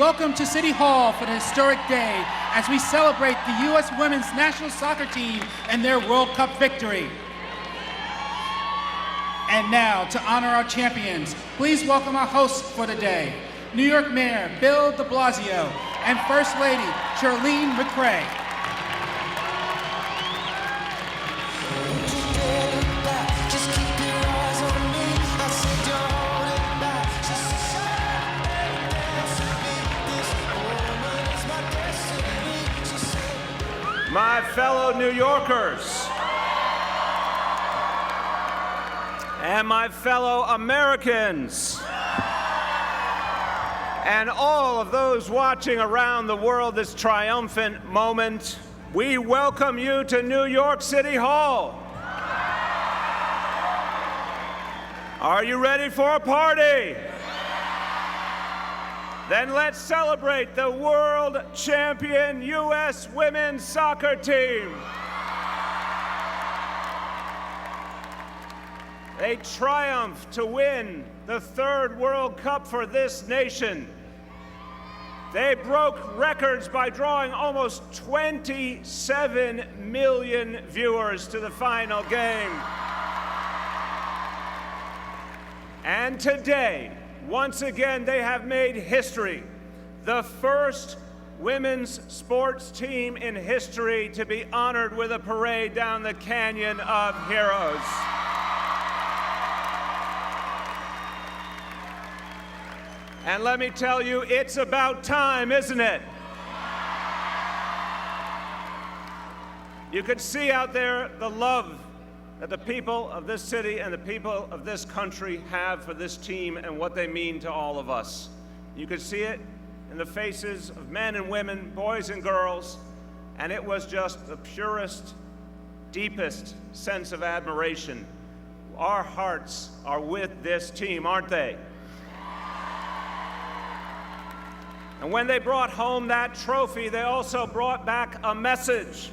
Welcome to City Hall for the historic day as we celebrate the U.S. Women's National Soccer Team and their World Cup victory. And now, to honor our champions, please welcome our hosts for the day, New York Mayor Bill de Blasio and First Lady Charlene McCray. My fellow New Yorkers and my fellow Americans and all of those watching around the world this triumphant moment, we welcome you to New York City Hall. Are you ready for a party? Then let's celebrate the world champion U.S. women's soccer team. They triumphed to win the third World Cup for this nation. They broke records by drawing almost 27 million viewers to the final game. And today, once again, they have made history. The first women's sports team in history to be honored with a parade down the Canyon of Heroes. And let me tell you, it's about time, isn't it? You could see out there the love that the people of this city and the people of this country have for this team and what they mean to all of us. You could see it in the faces of men and women, boys and girls, and it was just the purest, deepest sense of admiration. Our hearts are with this team, aren't they? And when they brought home that trophy, they also brought back a message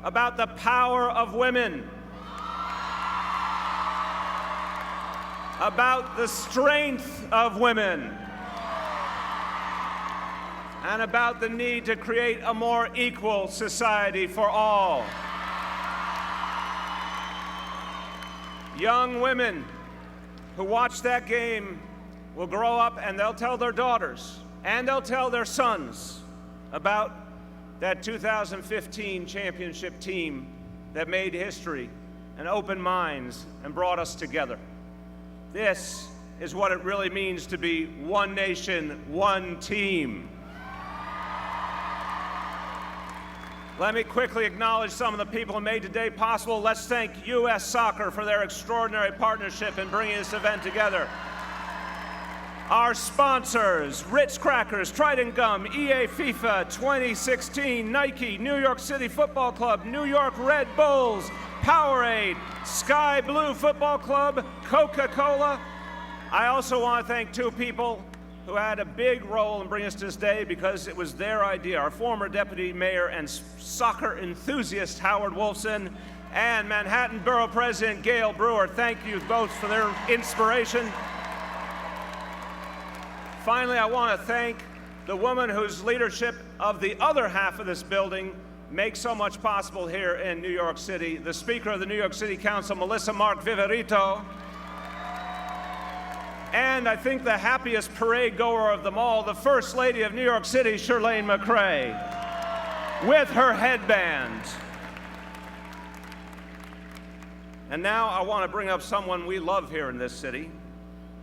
about the power of women, about the strength of women, and about the need to create a more equal society for all. Young women who watch that game will grow up and they'll tell their daughters and they'll tell their sons about that 2015 championship team that made history and opened minds and brought us together. This is what it really means to be one nation, one team. Let me quickly acknowledge some of the people who made today possible. Let's thank U.S. Soccer for their extraordinary partnership in bringing this event together. Our sponsors, Ritz Crackers, Trident Gum, EA FIFA 2016, Nike, New York City Football Club, New York Red Bulls, Powerade, Sky Blue Football Club, Coca-Cola. I also want to thank two people who had a big role in bringing us to this day because it was their idea. Our former deputy mayor and soccer enthusiast, Howard Wolfson, and Manhattan Borough President Gail Brewer. Thank you both for their inspiration. Finally, I want to thank the woman whose leadership of the other half of this building makes so much possible here in New York City, the Speaker of the New York City Council, Melissa Mark Viverito, and I think the happiest parade goer of them all, the First Lady of New York City, Charlene McCray, with her headband. And now I want to bring up someone we love here in this city.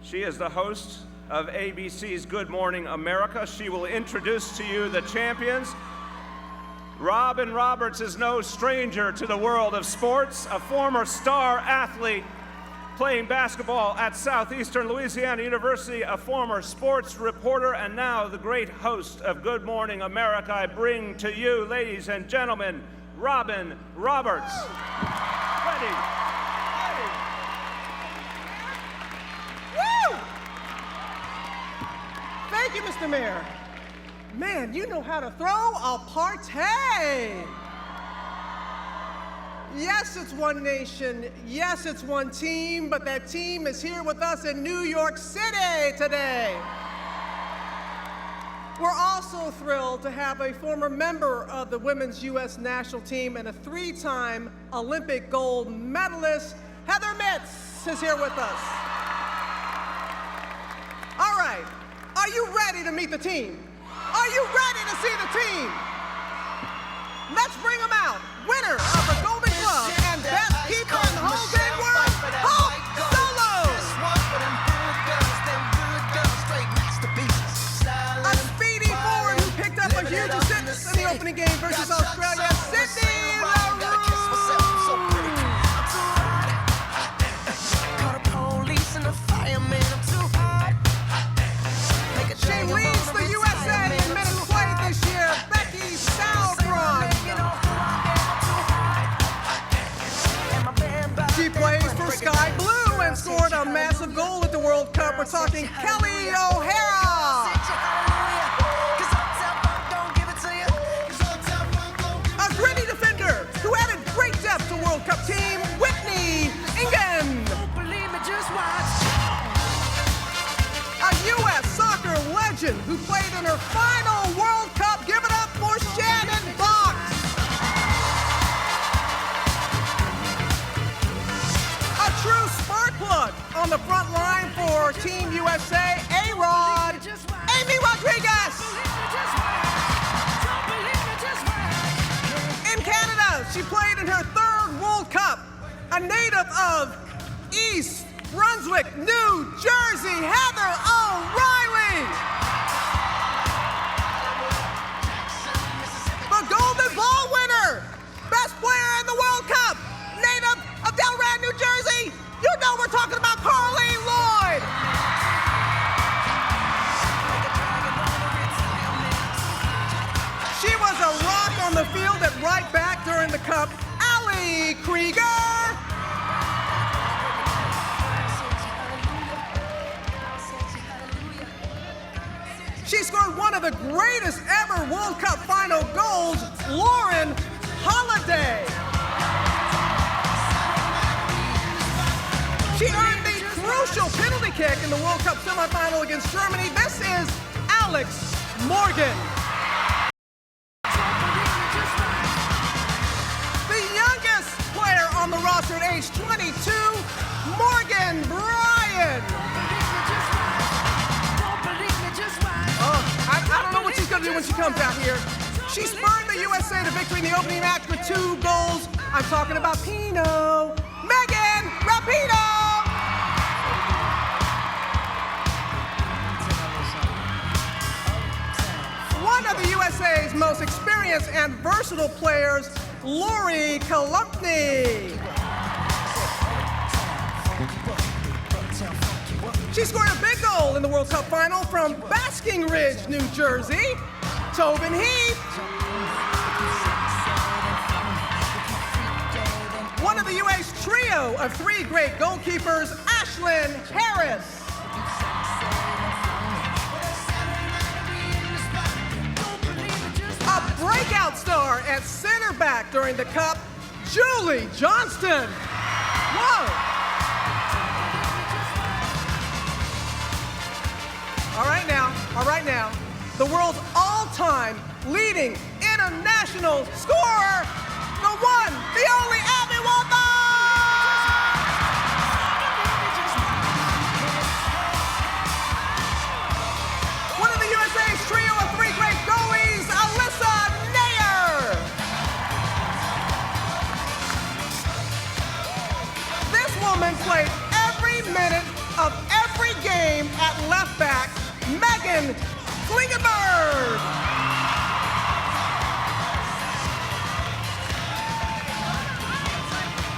She is the host of ABC's Good Morning America. She will introduce to you the champions. Robin Roberts is no stranger to the world of sports, a former star athlete playing basketball at Southeastern Louisiana University, a former sports reporter, and now the great host of Good Morning America. I bring to you, ladies and gentlemen, Robin Roberts. Ready. Thank you, Mr. Mayor. Man, you know how to throw a party. Yes, it's one nation. Yes, it's one team, but that team is here with us in New York City today. We're also thrilled to have a former member of the women's U.S. national team and a three-time Olympic gold medalist, Heather Mitts, is here with us. All right, are you ready to meet the team? Are you ready to see the team? Let's bring them out. Winner of the Golden Glove and best keeper in the whole dang world, Hope Solo. A speedy forward who picked up a huge assist in the opening game versus Australia, Sydney LaRue. She leads the USA in minutes played this year, Becky Sauerbrunn. She plays for Sky Blue and scored a massive goal at the World Cup. We're talking Kelly O'Hara. A gritty defender who added great depth to World Cup team, Whitney Ingen. A U.S. soccer legend who played in her final World Cup. Give it up for Shannon Box. A true spark plug on the front line for Team USA, A-Rod, Amy Rodriguez. In Canada, she played in her third World Cup. A native of East Brunswick, New Jersey, Heather O'Reilly. The Golden Ball winner, best player in the World Cup, native of Delran, New Jersey. You know we're talking about Carleen Lloyd. She was a rock on the field at right back during the Cup, Ali Krieger. She scored one of the greatest ever World Cup final goals, Lauren Holiday. She earned the crucial penalty kick in the World Cup semifinal against Germany. This is Alex Morgan. The youngest player on the roster at age 22, Morgan Bryan. I don't know what she's going to do when she comes out here. She spurred the USA to victory in the opening match with 2 goals. I'm talking about Pino. Megan Rapinoe. One of the USA's most experienced and versatile players, Lori Kalumpny. She scored a big goal in the World Cup final from Basking Ridge, New Jersey, Tobin Heath. One of the U.S. trio of 3 great goalkeepers, Ashlyn Harris. A breakout star at center back during the Cup, Julie Johnston. Whoa! All right now, the world's all-time leading international scorer, the one, the only Abby Wamba! One of the USA's trio of 3 great goalies, Alyssa Nair. This woman played every minute of every game at left back, Megan Klingenberg.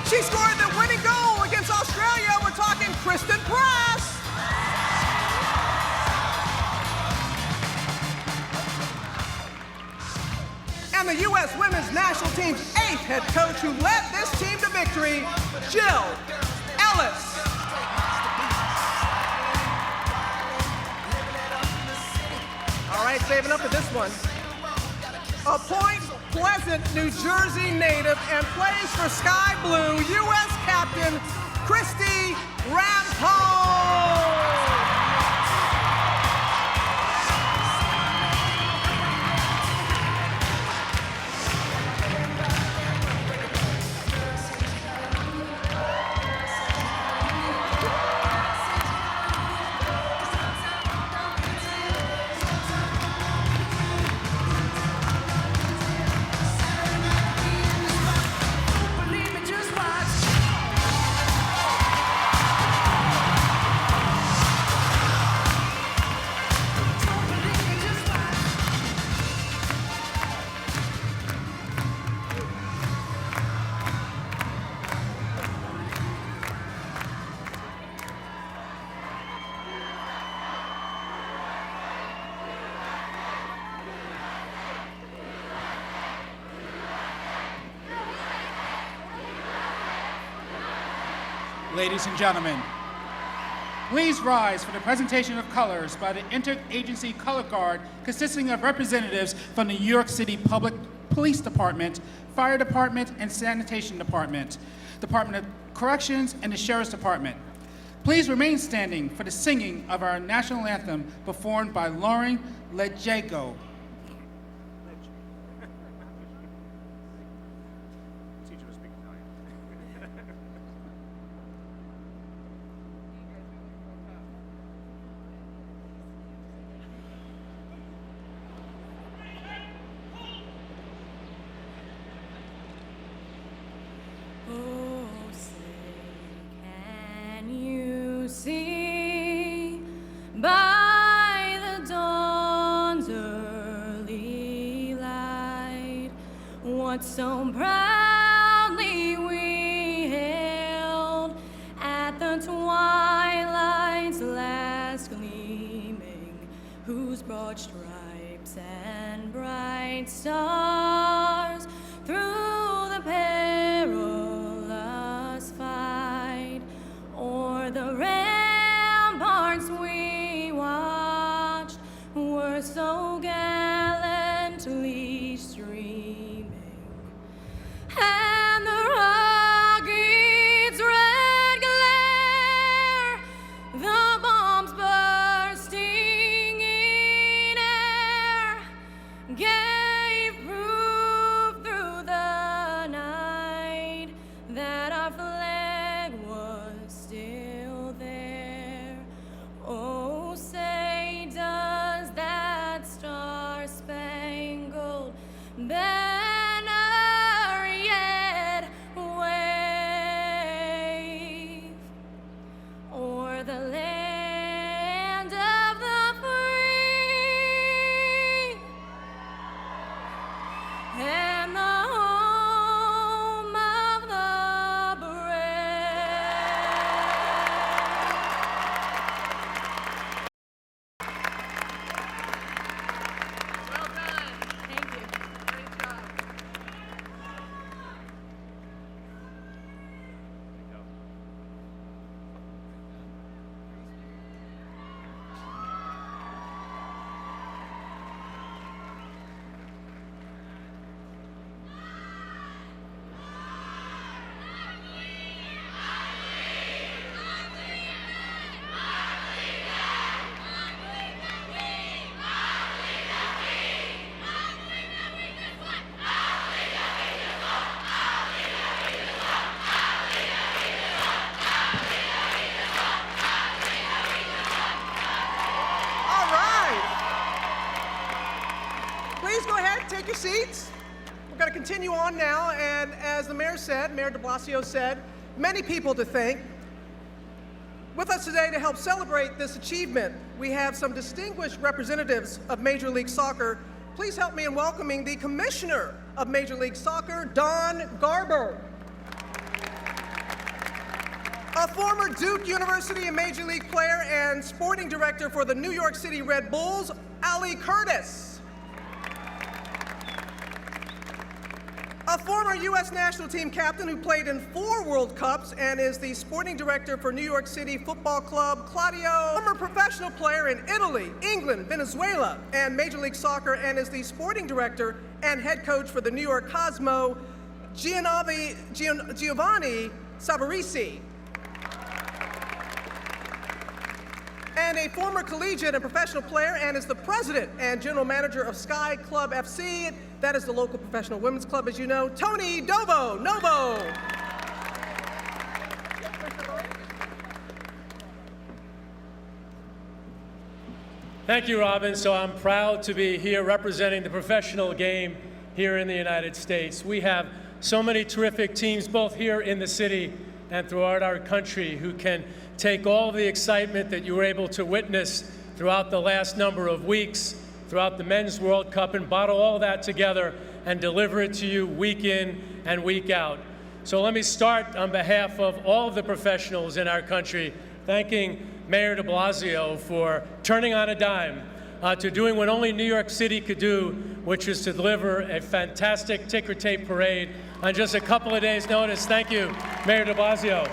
She scored the winning goal against Australia. We're talking Kristen Press. And the U.S. women's national team's 8th head coach who led this team to victory, Jill Ellis. All right, saving up for this one. A Point Pleasant, New Jersey native and plays for Sky Blue, U.S. captain Christy Rampone. ladies and gentlemen. Please rise for the presentation of colors by the Interagency Color Guard, consisting of representatives from the New York City Public Police Department, Fire Department, and Sanitation Department, Department of Corrections, and the Sheriff's Department. Please remain standing for the singing of our national anthem performed by Lauren Lejego. See by the dawn's early light what so proudly we hailed at the twilight's last gleaming, whose broad stripes and bright stars through the perilous fight o'er the ramparts we watched were so gallantly streaming, and the rocket's red glare, the bombs bursting in air, gave proof through the night that our flag was still there. Oh, say does that star-spangled banner yet wave o'er the land of the free and the home of the brave? Well done. Thank you. Great job. All right. Please go ahead, take your seats. We're going to continue on now, and as the mayor said, Mayor de Blasio said, many people to thank. With us today to help celebrate this achievement, we have some distinguished representatives of Major League Soccer. Please help me in welcoming the Commissioner of Major League Soccer, Don Garber. A former Duke University and Major League player and sporting director for the New York City Red Bulls, Ali Curtis. A former U.S. national team captain who played in 4 World Cups and is the sporting director for New York City Football Club, Claudio. Former professional player in Italy, England, Venezuela, and Major League Soccer, and is the sporting director and head coach for the New York Cosmo, Giovanni Savarese. And a former collegiate and professional player, and is the president and general manager of Sky Club FC. That is the local professional women's club, as you know, Tony Novo. Thank you, Robin. So I'm proud to be here representing the professional game here in the United States. We have so many terrific teams, both here in the city and throughout our country, who can take all the excitement that you were able to witness throughout the last number of weeks, throughout the Men's World Cup, and bottle all that together and deliver it to you week in and week out. So let me start on behalf of all of the professionals in our country, thanking Mayor de Blasio for turning on a dime to doing what only New York City could do, which is to deliver a fantastic ticker tape parade on just a couple of days' notice. Thank you, Mayor de Blasio.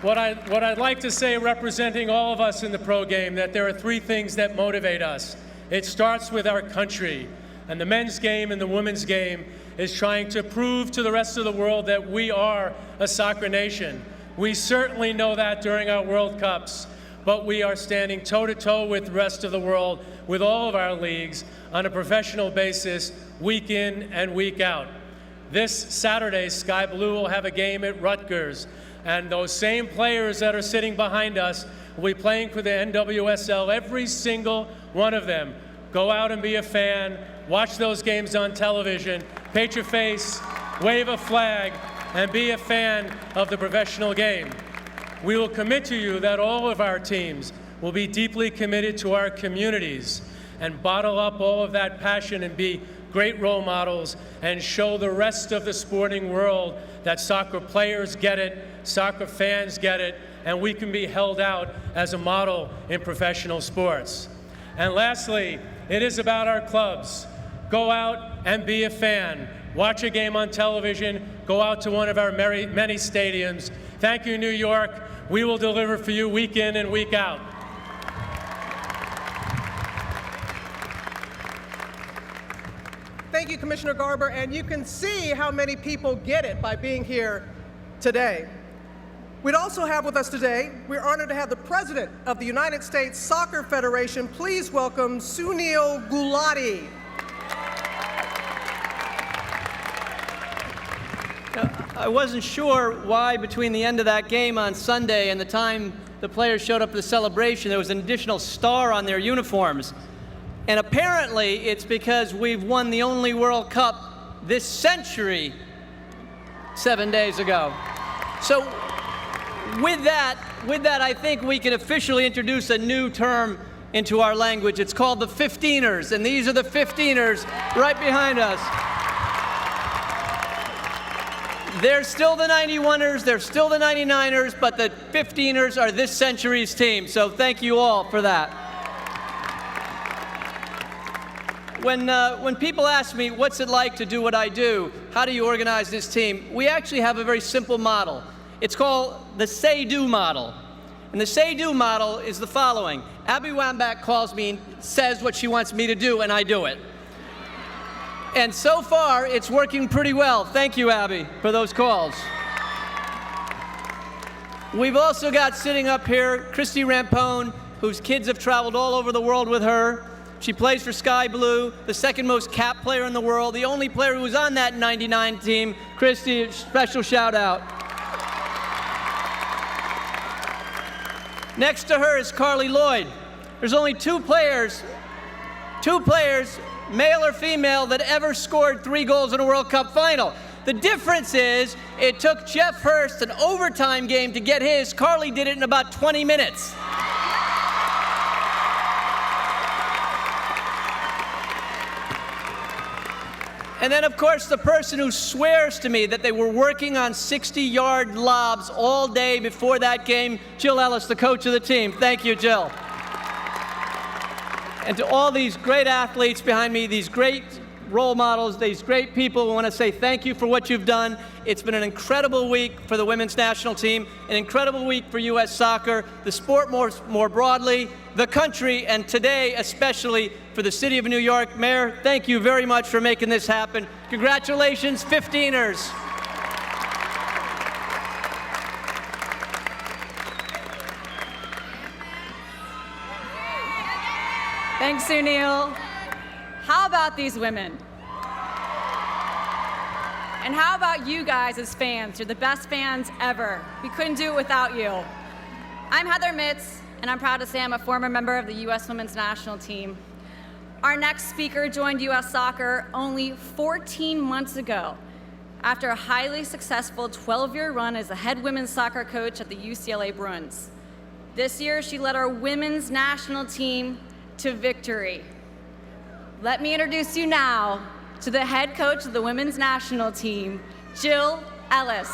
What I'd like to say, representing all of us in the pro game, that there are three things that motivate us. It starts with our country, and the men's game and the women's game is trying to prove to the rest of the world that we are a soccer nation. We certainly know that during our World Cups, but we are standing toe-to-toe with the rest of the world, with all of our leagues, on a professional basis, week in and week out. This Saturday, Sky Blue will have a game at Rutgers, and those same players that are sitting behind us will be playing for the NWSL, every single one of them. Go out and be a fan, watch those games on television, paint your face, wave a flag, and be a fan of the professional game. We will commit to you that all of our teams will be deeply committed to our communities and bottle up all of that passion and be great role models and show the rest of the sporting world that soccer players get it, soccer fans get it, and we can be held out as a model in professional sports. And lastly, it is about our clubs. Go out and be a fan. Watch a game on television. Go out to one of our many stadiums. Thank you, New York. We will deliver for you week in and week out. Thank you, Commissioner Garber, and you can see how many people get it by being here today. We'd also have with us today, we're honored to have the President of the United States Soccer Federation. Please welcome Sunil Gulati. I wasn't sure why between the end of that game on Sunday and the time the players showed up for the celebration, there was an additional star on their uniforms. And apparently, it's because we've won the only World Cup this century 7 days ago. So with that, I think we can officially introduce a new term into our language. It's called the 15ers, and these are the 15ers right behind us. They're still the 91ers, they're still the 99ers, but the 15ers are this century's team. So thank you all for that. When people ask me, what's it like to do what I do? How do you organize this team? We actually have a very simple model. It's called the say-do model. And the say-do model is the following. Abby Wambach calls me and says what she wants me to do, and I do it. And so far, it's working pretty well. Thank you, Abby, for those calls. We've also got sitting up here Christy Rampone, whose kids have traveled all over the world with her. She plays for Sky Blue, the second most capped player in the world, the only player who was on that 99 team. Christy, special shout out. Next to her is Carly Lloyd. There's only two players, male or female, that ever scored 3 goals in a World Cup final. The difference is it took Jeff Hurst an overtime game to get his. Carly did it in about 20 minutes. And then, of course, the person who swears to me that they were working on 60-yard lobs all day before that game, Jill Ellis, the coach of the team. Thank you, Jill. And to all these great athletes behind me, these great role models, these great people, we want to say thank you for what you've done. It's been an incredible week for the women's national team, an incredible week for U.S. soccer, the sport more broadly, the country, and today especially for the city of New York. Mayor, thank you very much for making this happen. Congratulations, 15ers. Thanks, Sunil. How about these women? And how about you guys as fans? You're the best fans ever. We couldn't do it without you. I'm Heather Mitz, and I'm proud to say I'm a former member of the U.S. Women's National Team. Our next speaker joined U.S. Soccer only 14 months ago after a highly successful 12-year run as the head women's soccer coach at the UCLA Bruins. This year, she led our women's national team to victory. Let me introduce you now to the head coach of the women's national team, Jill Ellis.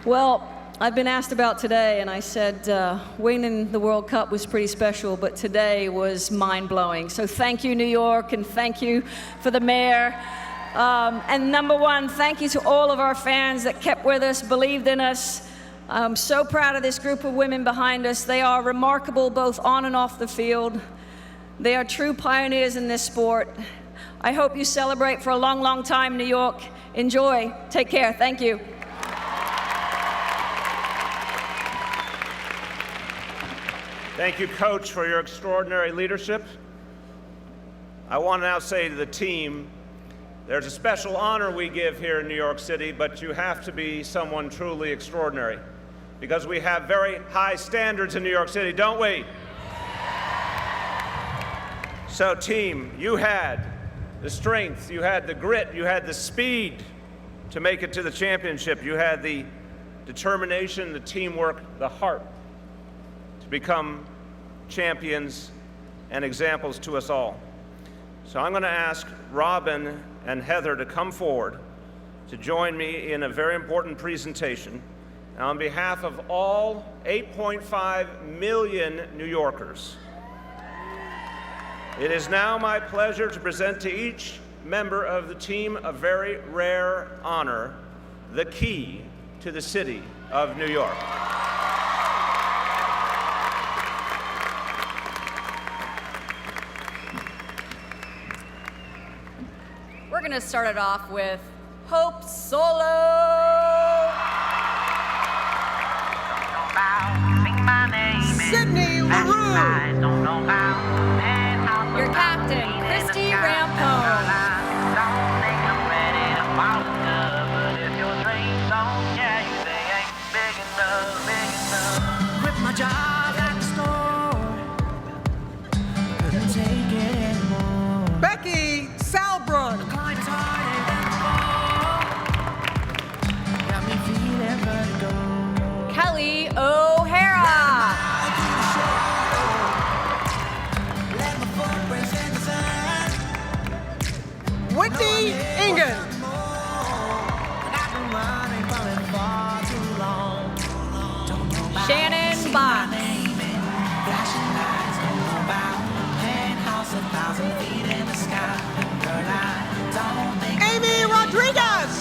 Well, I've been asked about today, and I said winning the World Cup was pretty special, but today was mind-blowing. So thank you, New York, and thank you for the mayor. And number one, thank you to all of our fans that kept with us, believed in us. I'm so proud of this group of women behind us. They are remarkable both on and off the field. They are true pioneers in this sport. I hope you celebrate for a long, long time, New York. Enjoy. Take care. Thank you. Thank you, Coach, for your extraordinary leadership. I want to now say to the team, there's a special honor we give here in New York City, but you have to be someone truly extraordinary, because we have very high standards in New York City, don't we? So, team, you had the strength, you had the grit, you had the speed to make it to the championship. You had the determination, the teamwork, the heart to become champions and examples to us all. So I'm going to ask Robin and Heather to come forward to join me in a very important presentation. And on behalf of all 8.5 million New Yorkers, it is now my pleasure to present to each member of the team a very rare honor, the key to the city of New York. We're going to start it off with Hope Solo. Sydney LaRue. Your captain, Christy Rampone. Quit my job at the store. Couldn't take it anymore. Becky Salbrun. Climb is harder than before. Got me feeling vertigo. Kelly O'Hara. Let my footprints in the sun. Whitney Ingen. And I've been running from it far too long. Don't know about Shannon Box. flashing lights. Don't know about penthouse 1,000 feet in the sky. Girl, I don't think Amy Rodriguez.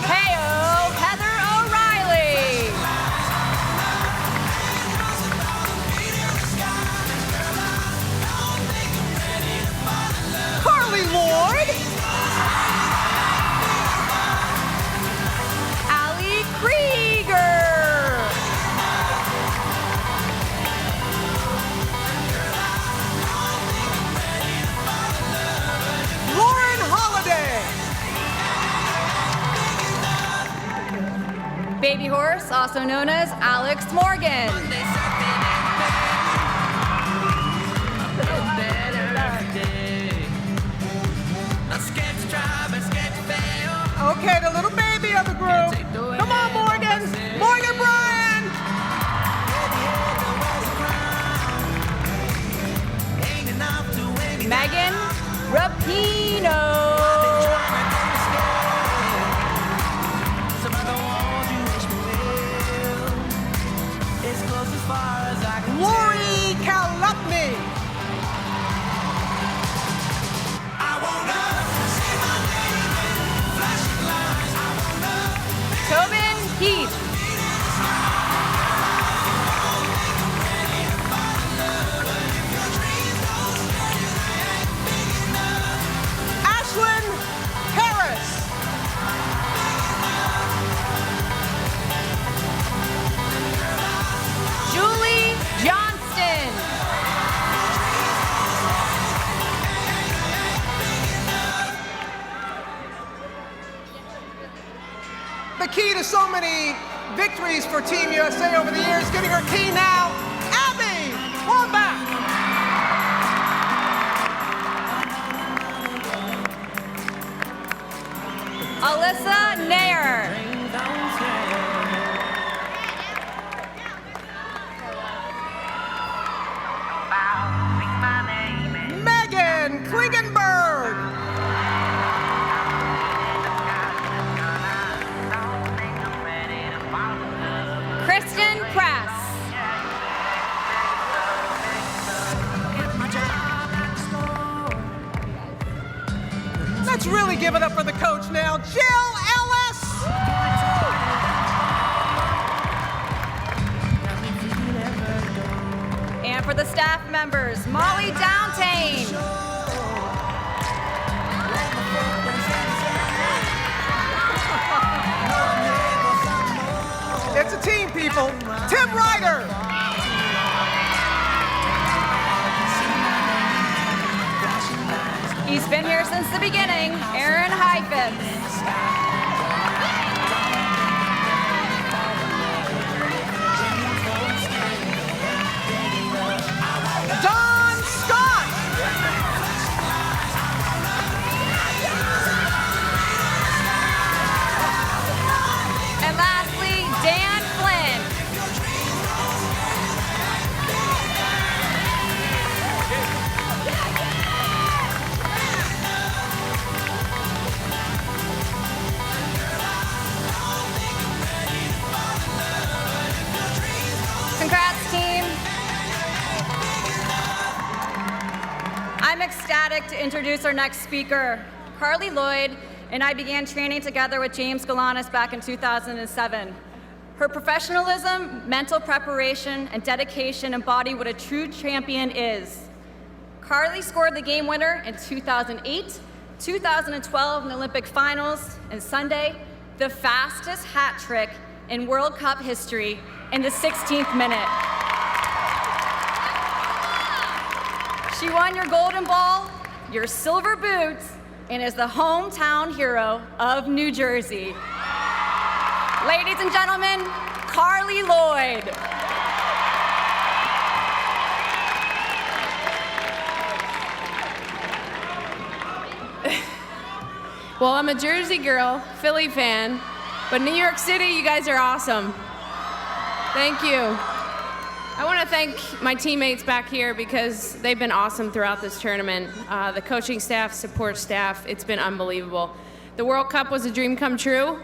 Heyo, Heather O'Reilly. Carly Lloyd. Allie Krieger. Lauren Holiday. Baby Horse, also known as Alex Morgan. Okay, the little baby of the group. Come on, Morgan. Morgan Bryan. Megan Rapinoe. Lori Calupney. Tobin Heath. Ashlyn Harris. Julie Johnston. The key to so many victories for Team USA over the years, getting her key now, Abby Wambach. Alyssa Nair. Megan Klingenberg. members, Molly Downtain. It's a team, people. Tim Ryder. He's been here since the beginning, Aaron Heifetz. Don Scott. And lastly, Dan Flynn. Congrats, team. I'm ecstatic to introduce our next speaker. Carly Lloyd and I began training together with James Galanis back in 2007. Her professionalism, mental preparation, and dedication embody what a true champion is. Carly scored the game winner in 2008, 2012 in the Olympic finals, and Sunday, the fastest hat trick in World Cup history in the 16th minute. She won your golden ball, your silver boots, and is the hometown hero of New Jersey. Ladies and gentlemen, Carly Lloyd. Well, I'm a Jersey girl, Philly fan, but New York City, you guys are awesome. Thank you. I want to thank my teammates back here because they've been awesome throughout this tournament. The coaching staff, support staff, it's been unbelievable. The World Cup was a dream come true,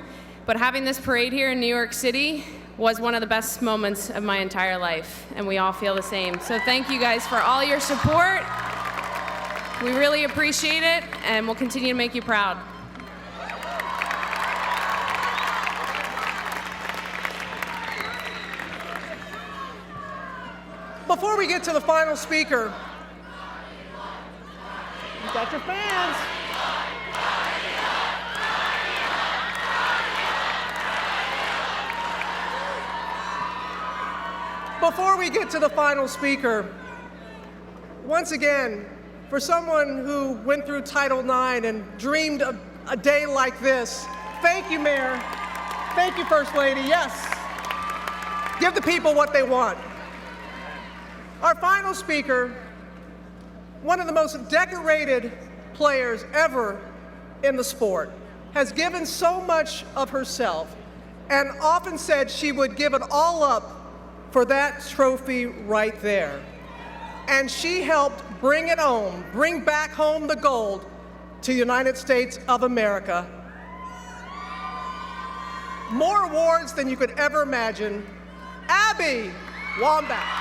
but having this parade here in New York City was one of the best moments of my entire life, and we all feel the same. So thank you guys for all your support. We really appreciate it, and we'll continue to make you proud. Before we get to the final speaker, you got your fans. Before we get to the final speaker, once again, for someone who went through Title IX and dreamed of a day like this, thank you, Mayor. Thank you, First Lady. Yes. Give the people what they want. Our final speaker, one of the most decorated players ever in the sport, has given so much of herself and often said she would give it all up for that trophy right there. And she helped bring it home, bring back home the gold to the United States of America. More awards than you could ever imagine. Abby Wambach.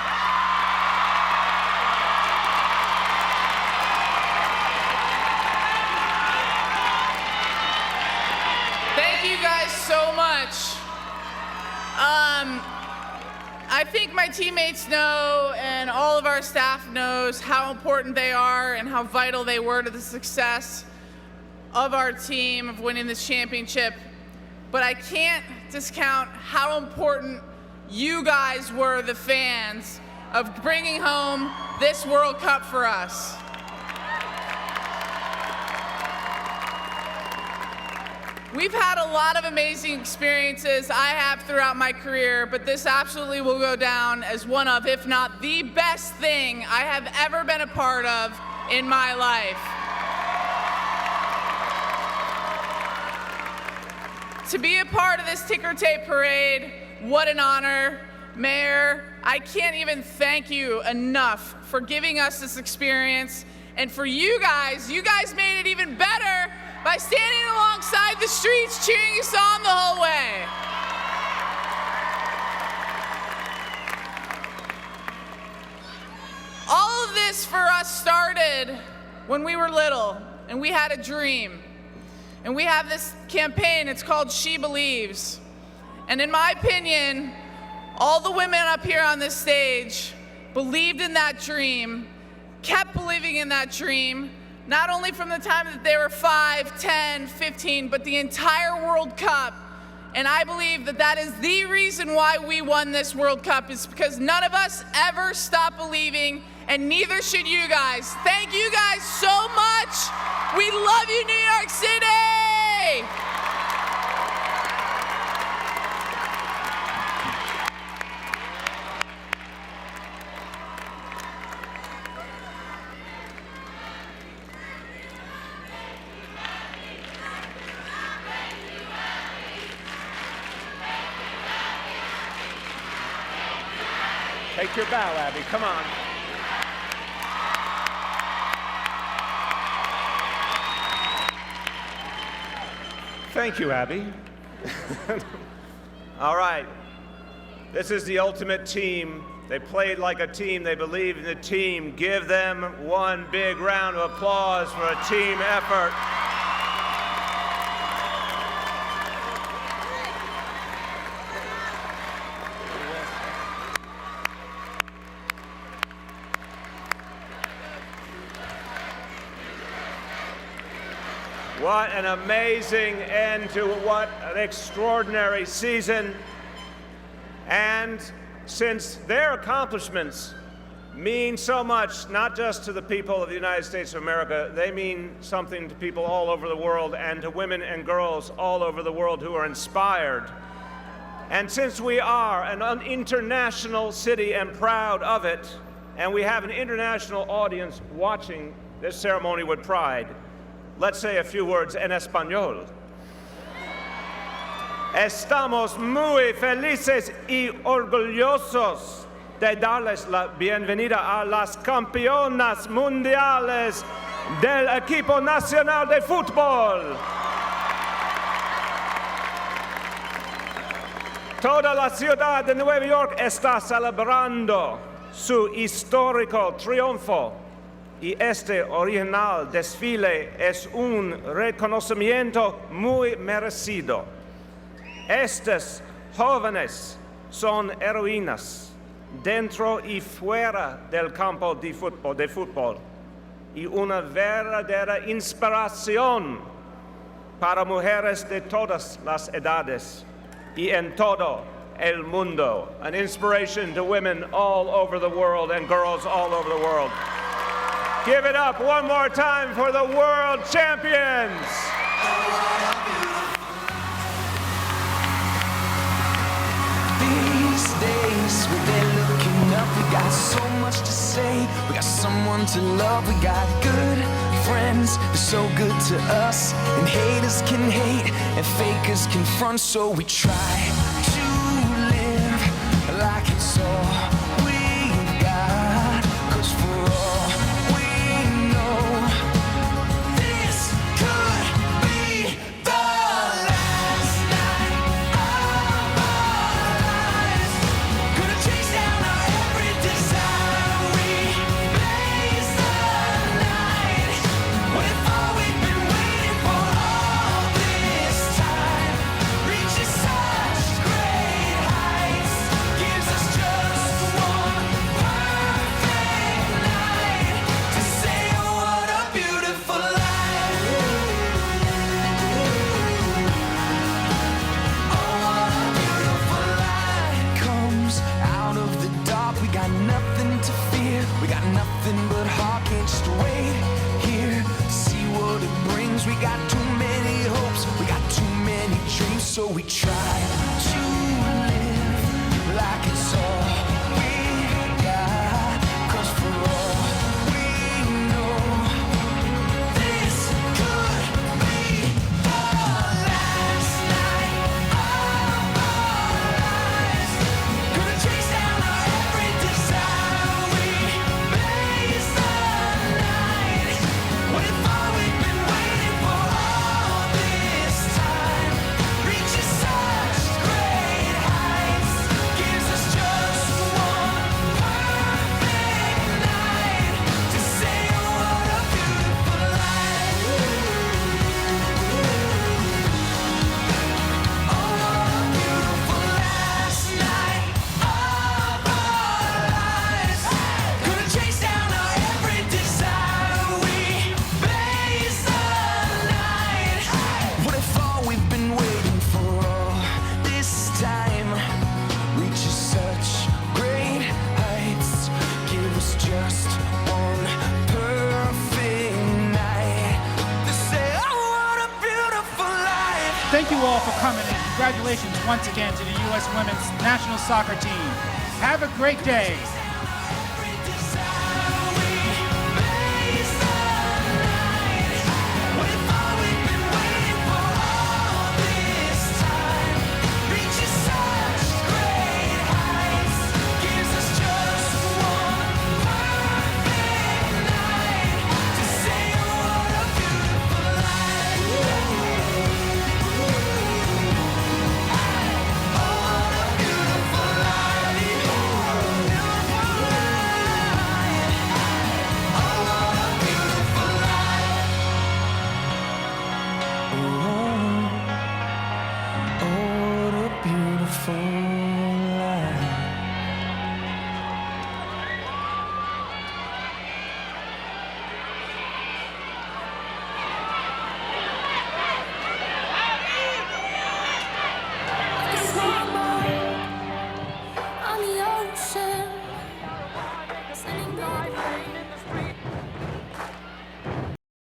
Thank you guys so much. I think my teammates know and all of our staff knows how important they are and how vital they were to the success of our team of winning this championship. But I can't discount how important you guys were, the fans, of bringing home this World Cup for us. We've had a lot of amazing experiences I have throughout my career, but this absolutely will go down as one of, if not the best thing I have ever been a part of in my life. To be a part of this ticker tape parade, what an honor. Mayor, I can't even thank you enough for giving us this experience. And for you guys made it even better by standing alongside the streets cheering us on the whole way. All of this for us started when we were little and we had a dream. And we have this campaign, it's called She Believes. And in my opinion, all the women up here on this stage believed in that dream, kept believing in that dream, not only from the time that they were 5, 10, 15, but the entire World Cup. And I believe that that is the reason why we won this World Cup, is because none of us ever stopped believing, and neither should you guys. Thank you guys so much. We love you, New York City. Take your bow, Abby. Come on. Thank you, Abby. All right. This is the ultimate team. They played like a team. They believe in the team. Give them one big round of applause for a team effort. What an amazing end to what an extraordinary season. And since their accomplishments mean so much, not just to the people of the United States of America, they mean something to people all over the world and to women and girls all over the world who are inspired. And since we are an international city and proud of it, and we have an international audience watching this ceremony with pride, let's say a few words en español. Estamos muy felices y orgullosos de darles la bienvenida a las campeonas mundiales del equipo nacional de fútbol. Toda la ciudad de Nueva York está celebrando su histórico triunfo. Y este original desfile es un reconocimiento muy merecido. Estas jóvenes son heroínas dentro y fuera del campo de fútbol y una verdadera inspiración para mujeres de todas las edades y en todo el mundo. An inspiration to women all over the world and girls all over the world. Give it up one more time for the world champions. These days, we've been looking up. We got so much to say. We got someone to love. We got good friends. They're so good to us. And haters can hate, and fakers can front. So we try to live like it's all we've got. 'Cause for all so we try to live like it's all we got. 'Cause for all we know, this could be the last night of our lives. Gonna chase down our every desire. We blaze the night. What if all we've been waiting for all this time? Reach such Thank you all for coming, and congratulations once again to the U.S. Women's National Soccer Team. Have a great day.